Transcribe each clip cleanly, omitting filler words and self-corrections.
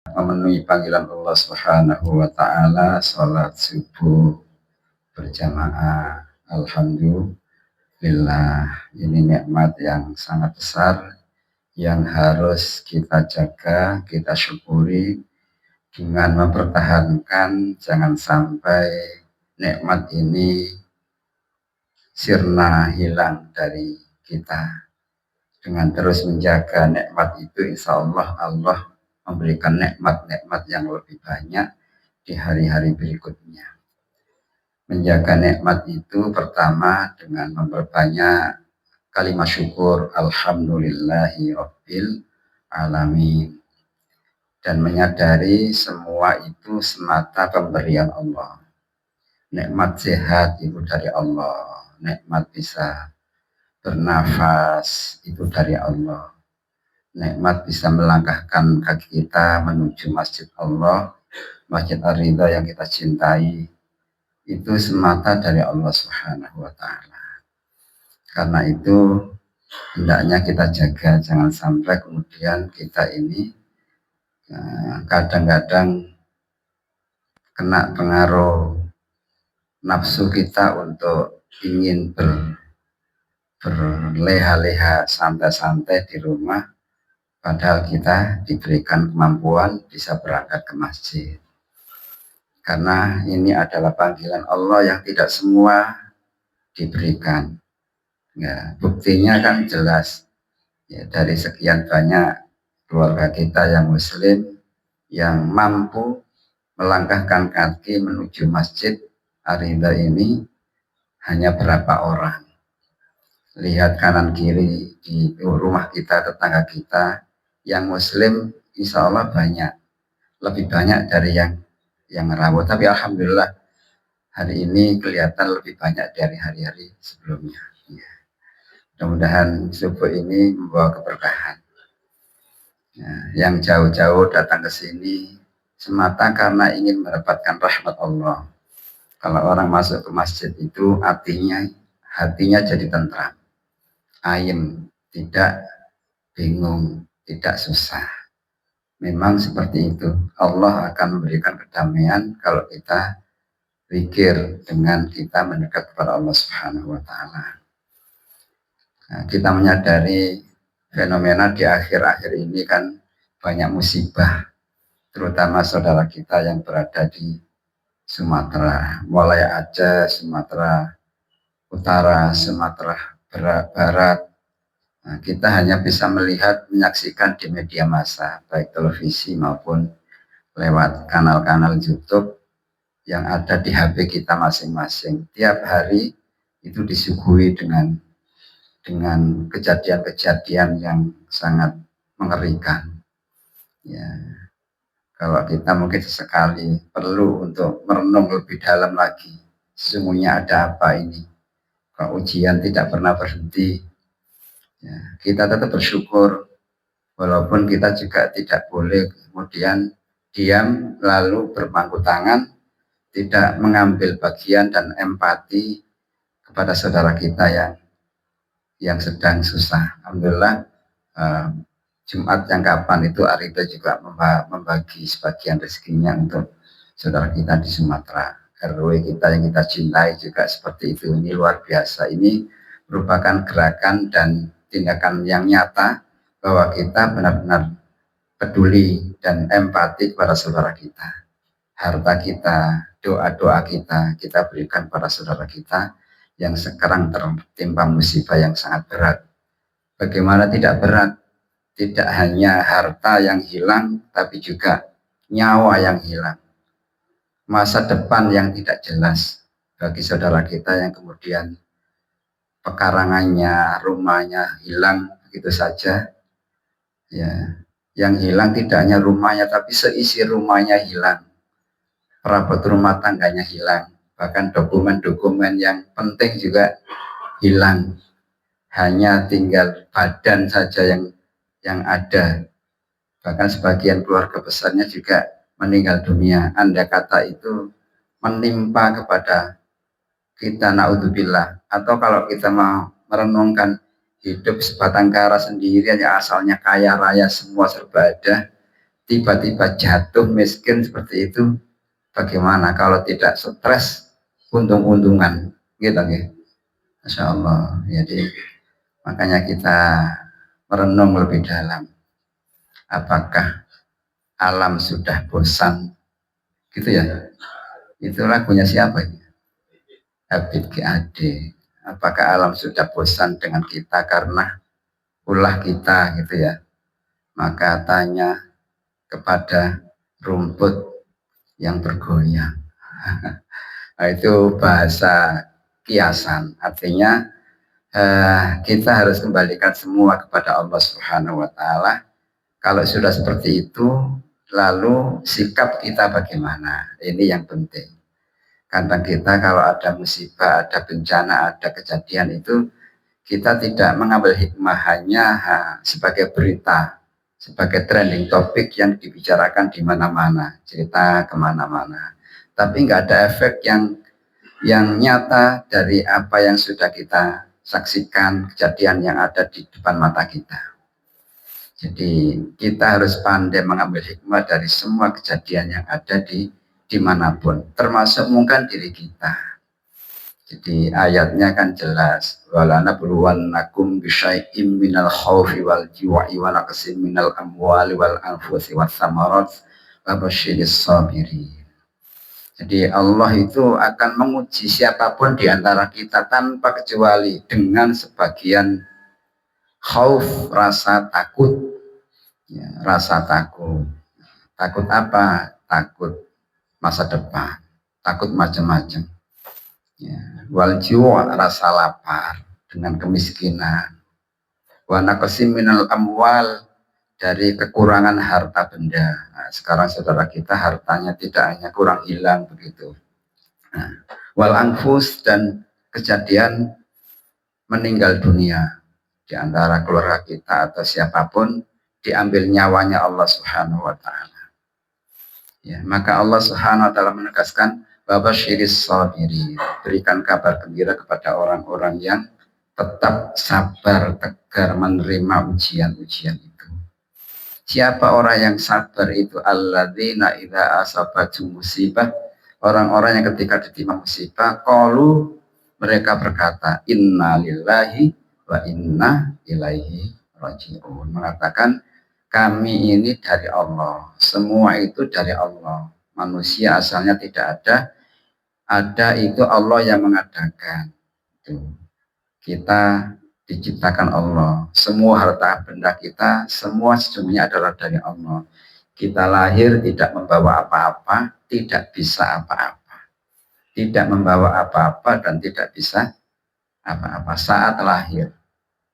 memenuhi panggilan Allah Subhanahu wa taala, salat subuh berjamaah. Alhamdulillah, ini nikmat yang sangat besar yang harus kita jaga, kita syukuri dengan mempertahankan jangan sampai nikmat ini sirna hilang dari kita. Dengan terus menjaga nikmat itu, insya Allah Allah memberikan nikmat-nikmat yang lebih banyak di hari-hari berikutnya. Menjaga nikmat itu pertama dengan memperbanyak kalimat syukur alhamdulillahi rabbil alamin, dan menyadari semua itu semata pemberian Allah. Nikmat sehat itu dari Allah, nikmat bisa bernafas itu dari Allah, nikmat bisa melangkahkan kaki kita menuju masjid Allah, masjid Ar-Ridha yang kita cintai, itu semata dari Allah Subhanahu wa taala. Karena itu hendaknya kita jaga, jangan sampai kemudian kita ini kadang-kadang kena pengaruh nafsu kita untuk ingin berleha-leha santai-santai di rumah, padahal kita diberikan kemampuan bisa berangkat ke masjid. Karena ini adalah panggilan Allah yang tidak semua diberikan. Ya, buktinya kan jelas ya, dari sekian banyak keluarga kita yang muslim yang mampu melangkahkan kaki menuju masjid Ar-Ridha ini hanya berapa orang. Lihat kanan kiri di rumah kita, tetangga kita yang muslim insya Allah banyak, lebih banyak dari yang rawuh. Tapi alhamdulillah hari ini kelihatan lebih banyak dari hari-hari sebelumnya. Ya. Mudah-mudahan subuh ini membawa keberkahan. Ya, yang jauh-jauh datang ke sini semata karena ingin mendapatkan rahmat Allah. Kalau orang masuk ke masjid itu hatinya jadi tentram, ayem, tidak bingung, tidak susah. Memang seperti itu. Allah akan memberikan kedamaian kalau kita pikir dengan kita mendekat kepada Allah Subhanahu wa taala. Nah, kita menyadari fenomena di akhir-akhir ini kan banyak musibah, terutama saudara kita yang berada di Sumatera, mulai Aceh, Sumatera Utara, Sumatera Barat. Nah, kita hanya bisa melihat, menyaksikan di media massa, baik televisi maupun lewat kanal-kanal YouTube yang ada di HP kita masing-masing. Tiap hari itu disuguhi dengan kejadian-kejadian yang sangat mengerikan. Ya, kalau kita mungkin sesekali perlu untuk merenung lebih dalam lagi, sesungguhnya ada apa ini? Kalau ujian tidak pernah berhenti, ya, kita tetap bersyukur, walaupun kita juga tidak boleh kemudian diam lalu berpangku tangan, tidak mengambil bagian dan empati kepada saudara kita yang sedang susah. Alhamdulillah Jumat yang kapan itu Ar-Ridha juga membagi sebagian rezekinya untuk saudara kita di Sumatera. RW kita yang kita cintai juga seperti itu. Ini luar biasa. Ini merupakan gerakan dan tindakan yang nyata bahwa kita benar-benar peduli dan empati kepada saudara kita. Harta kita, doa-doa kita berikan pada saudara kita yang sekarang tertimpa musibah yang sangat berat. Bagaimana tidak berat? Tidak hanya harta yang hilang, tapi juga nyawa yang hilang. Masa depan yang tidak jelas bagi saudara kita yang kemudian pekarangannya, rumahnya hilang begitu saja. Ya, yang hilang tidak hanya rumahnya, tapi seisi rumahnya hilang. Perabot rumah tangganya hilang. Bahkan dokumen-dokumen yang penting juga hilang. Hanya tinggal badan saja yang ada. Bahkan sebagian keluarga besarnya juga meninggal dunia. Anda kata itu menimpa kepada kita, naudzubillah. Atau kalau kita mau merenungkan hidup sebatang kara sendirian yang asalnya kaya raya semua serba ada, tiba-tiba jatuh miskin seperti itu, bagaimana kalau tidak stres, untung-untungan gitu ya. Masya Allah. Jadi makanya kita merenung lebih dalam, apakah alam sudah bosan gitu ya. Itu lagunya siapa ini? Habib GAD. Apakah alam sudah bosan dengan kita karena ulah kita gitu ya. Maka tanya kepada rumput yang bergoyang. Nah, itu bahasa kiasan, artinya kita harus kembalikan semua kepada Allah Subhanahu wa Ta'ala. Kalau sudah seperti itu, lalu sikap kita bagaimana? Ini yang penting. Kadang kita kalau ada musibah, ada bencana, ada kejadian itu, kita tidak mengambil hikmah hanya sebagai berita, sebagai trending topik yang dibicarakan di mana-mana, cerita kemana-mana. Tapi nggak ada efek yang nyata dari apa yang sudah kita saksikan, kejadian yang ada di depan mata kita. Jadi kita harus pandai mengambil hikmah dari semua kejadian yang ada dimanapun, termasuk mungkin diri kita. Jadi ayatnya kan jelas, walana buluwannakum bisyai'im minal khawfi wal jiwa'i wa naqsim minal amwali wal anfusi was samarat wa basyiris sabirin. Jadi Allah itu akan menguji siapapun di antara kita tanpa kecuali dengan sebagian khauf, rasa takut. Ya, rasa takut. Takut apa? Takut masa depan, takut macam-macam. Ya, wal jiwa, rasa lapar dengan kemiskinan. Wa naqsim minal amwal, dari kekurangan harta benda. Nah, sekarang saudara kita hartanya tidak hanya kurang hilang begitu. Nah, wal anfus, dan kejadian meninggal dunia di antara keluarga kita atau siapapun, diambil nyawanya Allah Subhanahu wa Ta'ala. Ya, maka Allah Subhanahu wa Ta'ala menegaskan babasyiris sabirin, berikan kabar gembira kepada orang-orang yang tetap sabar, tegar menerima ujian-ujian itu. Siapa orang yang sabar itu? Alladzina idza asabatu musibah, orang-orang yang ketika ditimpa musibah, qalu, mereka berkata, inna lillahi wa inna ilaihi raji'un, mengatakan kami ini dari Allah, semua itu dari Allah. Manusia asalnya tidak ada itu Allah yang mengadakan. Kita diciptakan Allah, semua harta benda kita, semua sesungguhnya adalah dari Allah. Kita lahir tidak membawa apa-apa, tidak bisa apa-apa, tidak membawa apa-apa dan tidak bisa apa-apa saat lahir.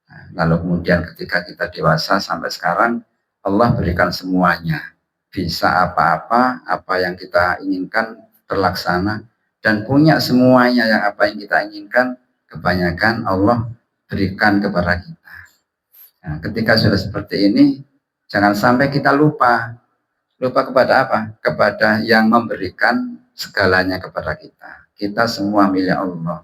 Nah, lalu kemudian ketika kita dewasa sampai sekarang, Allah berikan semuanya, bisa apa-apa, apa yang kita inginkan terlaksana, dan punya semuanya yang apa yang kita inginkan, kebanyakan Allah berikan kepada kita. Nah, ketika sudah seperti ini, jangan sampai kita lupa kepada apa? Kepada yang memberikan segalanya kepada kita. Kita semua milik Allah.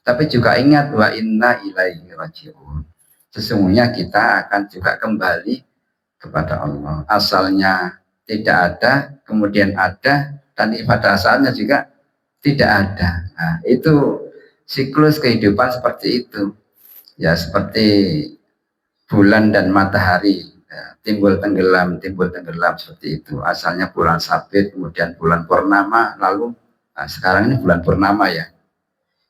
Tapi juga ingat, wa inna ilaihi raji'un, sesungguhnya kita akan juga kembali kepada Allah. Asalnya tidak ada, kemudian ada, dan pada asalnya juga tidak ada. Nah, itu siklus kehidupan seperti itu. Ya, seperti bulan dan matahari, ya, timbul tenggelam seperti itu. Asalnya bulan sabit, kemudian bulan purnama, lalu sekarang ini bulan purnama ya.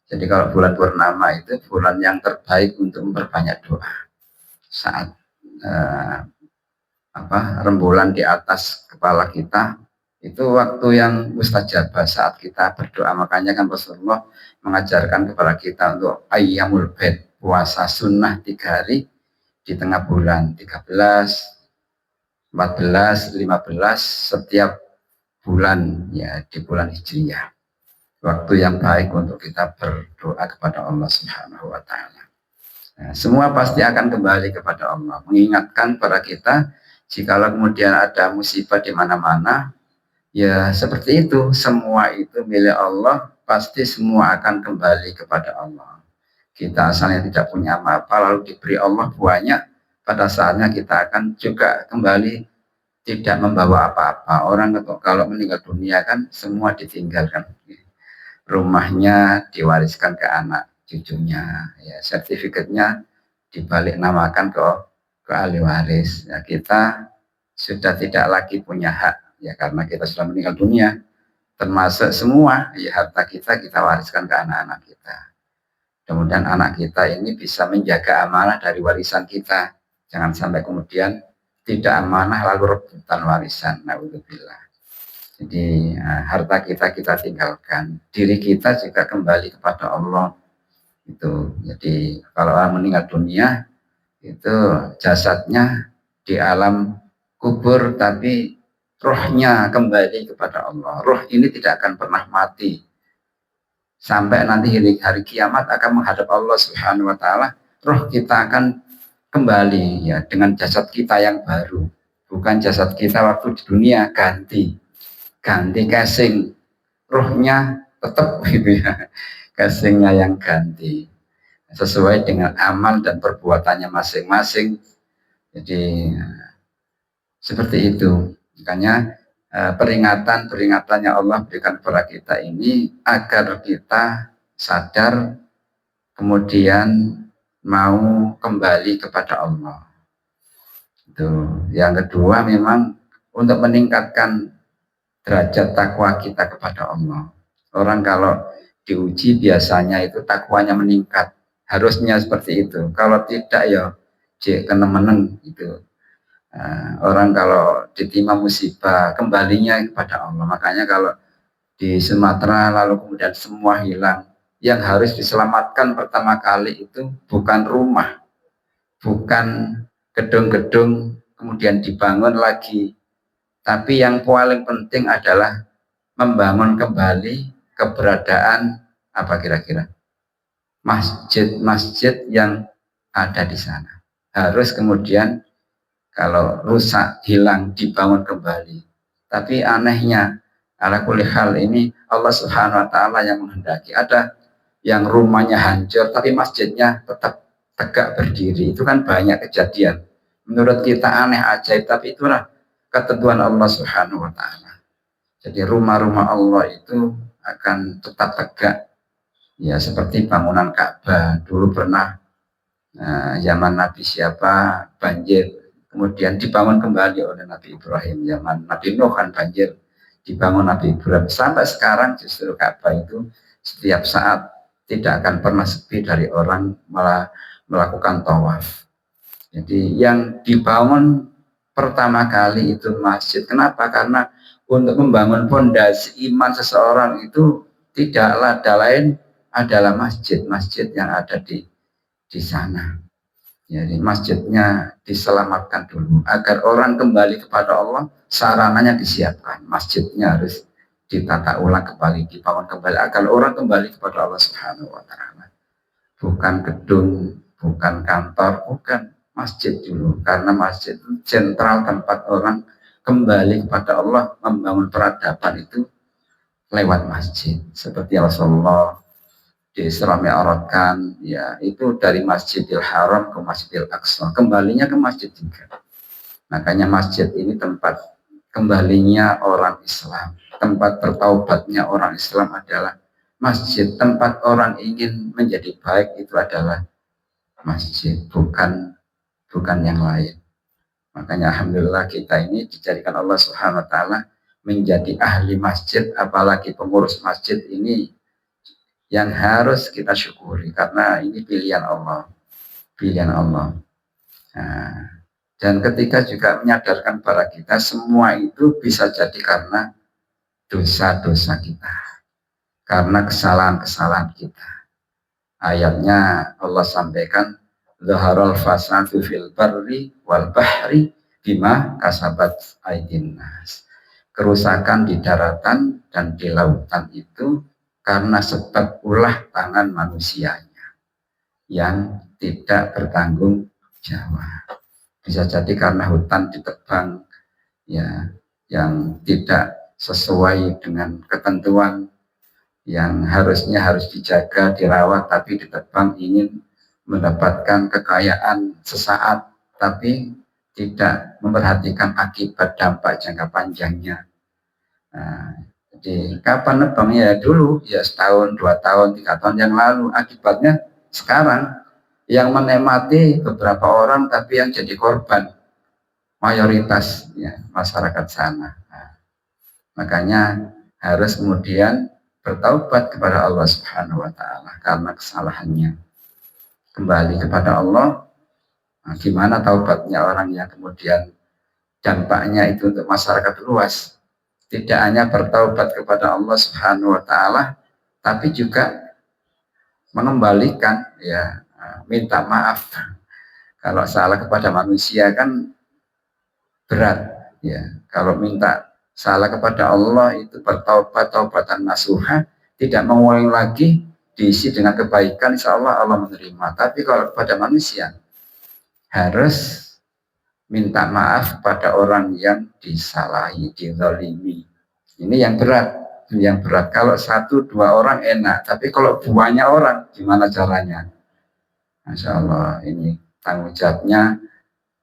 Jadi kalau bulan purnama itu bulan yang terbaik untuk memperbanyak doa. Saat rembulan di atas kepala kita, itu waktu yang mustajabah saat kita berdoa. Makanya kan Rasulullah mengajarkan kepada kita untuk ayyamul bait, puasa sunnah 3 hari di tengah bulan, 13, 14, 15 setiap bulan ya, di bulan Hijriyah. Waktu yang baik untuk kita berdoa kepada Allah Subhanahu wa Ta'ala. Nah, semua pasti akan kembali kepada Allah, mengingatkan pada kita, jikalau kemudian ada musibah di mana-mana, ya seperti itu, semua itu milik Allah, pasti semua akan kembali kepada Allah. Kita asalnya tidak punya apa-apa, lalu diberi Allah banyak, pada saatnya kita akan juga kembali tidak membawa apa-apa. Orang kalau meninggal dunia kan semua ditinggalkan, rumahnya diwariskan ke anak cucunya, ya, sertifikatnya dibalik namakan ke ahli waris. Ya, kita sudah tidak lagi punya hak, ya, karena kita sudah meninggal dunia, termasuk semua ya harta kita wariskan ke anak-anak kita. Kemudian anak kita ini bisa menjaga amanah dari warisan kita, jangan sampai kemudian tidak amanah lalu rebutan warisan. Naudzubillah. Jadi harta kita tinggalkan, diri kita juga kembali kepada Allah. Itu jadi kalau orang meninggal dunia itu jasadnya di alam kubur, tapi rohnya kembali kepada Allah. Roh ini tidak akan pernah mati sampai nanti hari kiamat akan menghadap Allah Subhanahu wa taala. Roh kita akan kembali, ya, dengan jasad kita yang baru, bukan jasad kita waktu di dunia, ganti casing, rohnya tetap gitu ya, casingnya yang ganti sesuai dengan amal dan perbuatannya masing-masing. Jadi seperti itu. Makanya peringatan yang Allah berikan kepada kita ini agar kita sadar, kemudian mau kembali kepada Allah. Itu. Yang kedua, memang untuk meningkatkan derajat takwa kita kepada Allah. Orang kalau diuji biasanya itu takwanya meningkat, harusnya seperti itu. Kalau tidak ya kena meneng itu. Orang kalau ditimpa musibah kembalinya kepada Allah. Makanya kalau di Sumatera lalu kemudian semua hilang, yang harus diselamatkan pertama kali itu bukan rumah, bukan gedung-gedung kemudian dibangun lagi, tapi yang paling penting adalah membangun kembali keberadaan apa kira-kira masjid-masjid yang ada di sana. Harus kemudian kalau rusak, hilang, dibangun kembali. Tapi anehnya, ala kulli hal ini Allah Subhanahu wa taala yang menghendaki. Ada yang rumahnya hancur tapi masjidnya tetap tegak berdiri. Itu kan banyak kejadian. Menurut kita aneh, ajaib, tapi itulah ketentuan Allah Subhanahu wa taala. Jadi rumah-rumah Allah itu akan tetap tegak. Ya, seperti bangunan Ka'bah dulu pernah zaman Nabi siapa banjir, kemudian dibangun kembali oleh Nabi Ibrahim. Zaman Nabi Nuh kan banjir, dibangun Nabi Ibrahim. Sampai sekarang justru Ka'bah itu setiap saat tidak akan pernah sepi dari orang melakukan tawaf. Jadi yang dibangun pertama kali itu masjid. Kenapa? Karena untuk membangun fondasi iman seseorang itu tidaklah ada lain adalah masjid yang ada di sana. Jadi masjidnya diselamatkan dulu agar orang kembali kepada Allah. Sarananya disiapkan, masjidnya harus ditata ulang kembali, dibangun kembali agar orang kembali kepada Allah Subhanahu wa taala. Bukan gedung, bukan kantor, bukan, masjid dulu, karena masjid itu sentral tempat orang kembali kepada Allah, membangun peradaban itu lewat masjid. Seperti Rasulullah di Isra Mi'rajkan, ya, itu dari Masjidil Haram ke Masjidil Aqsa, kembalinya ke masjid juga. Makanya masjid ini tempat kembalinya orang Islam, tempat bertaubatnya orang Islam adalah masjid. Tempat orang ingin menjadi baik itu adalah masjid, bukan yang lain. Makanya alhamdulillah kita ini dijadikan Allah Subhanahu wa taala menjadi ahli masjid, apalagi pengurus masjid ini yang harus kita syukuri karena ini pilihan Allah. Nah, dan ketika juga menyadarkan kepada kita semua itu bisa jadi karena dosa-dosa kita, karena kesalahan-kesalahan kita. Ayatnya Allah sampaikan, zaharal fasadu fil barri wal bahri bima kasabat aydin nas. Kerusakan di daratan dan di lautan itu karena sebab ulah tangan manusianya yang tidak bertanggung jawab. Bisa jadi karena hutan ditebang, ya, yang tidak sesuai dengan ketentuan, yang harusnya harus dijaga, dirawat, tapi ditebang ingin mendapatkan kekayaan sesaat, tapi tidak memperhatikan akibat dampak jangka panjangnya. Nah, jadi kapan nebang ya dulu, ya setahun, 2 tahun, 3 tahun yang lalu. Akibatnya sekarang yang menikmati beberapa orang, tapi yang jadi korban mayoritas ya masyarakat sana. Nah, makanya harus kemudian bertaubat kepada Allah Subhanahu wa taala karena kesalahannya. Kembali kepada Allah. Nah, gimana taubatnya orang yang kemudian dampaknya itu untuk masyarakat luas? Tidak hanya bertaubat kepada Allah Subhanahu wa taala, tapi juga mengembalikan ya, minta maaf. Kalau salah kepada manusia kan berat ya. Kalau minta salah kepada Allah itu bertaubat taubatan nasuha, tidak mengulangi lagi, diisi dengan kebaikan, insya Allah Allah menerima. Tapi kalau kepada manusia harus minta maaf pada orang yang disalahi, dizalimi. Ini yang berat. Kalau 1-2 orang enak, tapi kalau banyak orang gimana caranya? Masya Allah, ini tanggung jawabnya,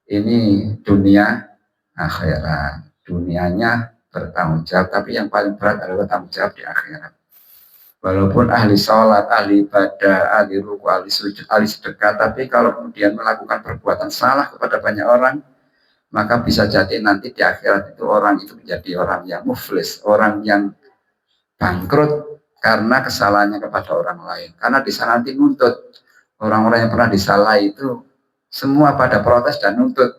ini dunia akhirat. Dunianya bertanggung jawab, tapi yang paling berat adalah tanggung jawab di akhirat. Walaupun ahli sholat, ahli ibadah, ahli ruku, ahli sujud, ahli sedekah, tapi kalau kemudian melakukan perbuatan salah kepada banyak orang, maka bisa jadi nanti di akhirat itu orang itu menjadi orang yang muflis, orang yang bangkrut karena kesalahannya kepada orang lain. Karena di sana nanti nuntut, orang-orang yang pernah disalahi itu semua pada protes dan nuntut,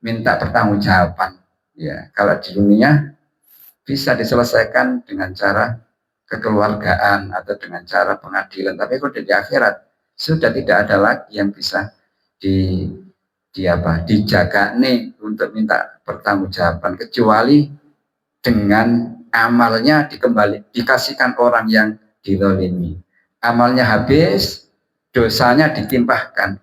minta pertanggungjawaban. Ya, kalau di dunia bisa diselesaikan dengan cara kekeluargaan atau dengan cara pengadilan, tapi kalau di akhirat sudah tidak ada lagi yang bisa dijaga nih untuk minta pertanggungjawaban, kecuali dengan amalnya dikasihkan orang yang dizalimi. Amalnya habis, dosanya ditimpahkan.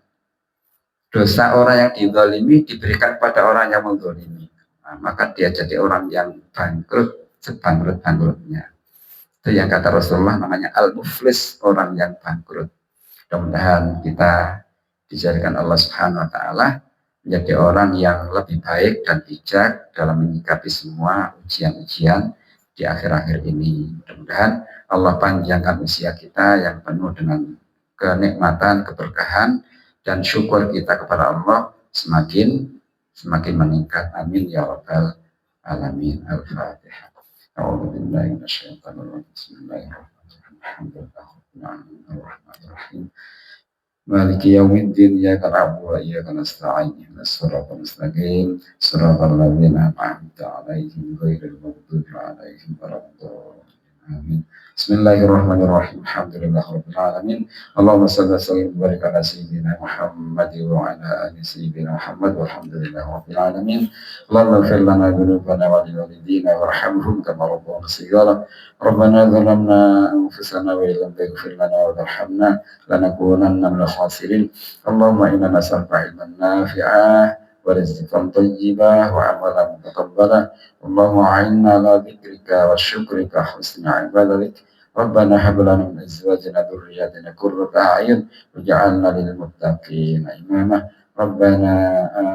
Dosa orang yang dizalimi diberikan pada orang yang menzalimi. Nah, maka dia jadi orang yang bangkrut, sebangkrut-bangkrutnya. Itu yang kata Rasulullah namanya al-muflis, orang yang bangkrut. Mudah-mudahan kita dijadikan Allah Subhanahu wa taala menjadi orang yang lebih baik dan bijak dalam menyikapi semua ujian-ujian di akhir-akhir ini. Mudah-mudahan Allah panjangkan usia kita yang penuh dengan kenikmatan, keberkahan, dan syukur kita kepada Allah semakin meningkat. Amin ya rabbal alamin. Al-Fatihah. A'udzubillahi minasyaitonir rajim. Bismillahirrahmanirrahim. Alhamdulillahirrahmanirrahim. Maliki yaumiddin, iyyaka na'budu wa iyyaka nasta'in, ihdinas siratal mustaqim, siratal ladzina an'amta 'alaihim ghairil maghdubi 'alaihim waladdallin. Amin. Bismillahirrahmanirrahim. Alhamdulillahirabbil alamin. Allahumma shalli wa sallim wa barik ala sayyidina Muhammad wa ala ali sayyidina Muhammad walhamdulillahirabbil alamin. Allahumma ighfir lana dzunubana wa liwalidina warhamhum kama rabbayana shighara. Rabbana zalamna anfusana wa illam taghfir lana wa tarhamna lanakunanna minal khasirin. Allahumma inna nas'aluka ilman nafi'an wa rizqan thayyiban wa amalan mutaqabbalan. Allahumma a'inna ala dzikrika wa syukrika husna ibadatik. Rabbana hab lana min azwajina dzurriyyatina qurrata a'yun waj'alna lil muttaqina imama. Rabbana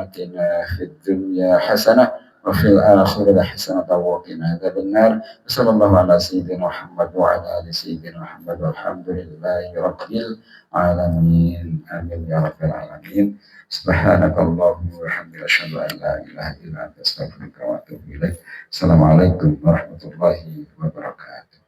atina fid dunya hasanah wa fil akhirati hasanatan wa qina adzabannar. Sallallahu ala sayyidina Muhammad wa ala ali sayyidina Muhammad walhamdulillahi rabbil alamin. Amin ya rabbal alamin. Subhanakallahumma wa bihamdika asyhadu an la ilaha illa anta astaghfiruka wa atubu ilaik. Assalamualaikum warahmatullahi wabarakatuh.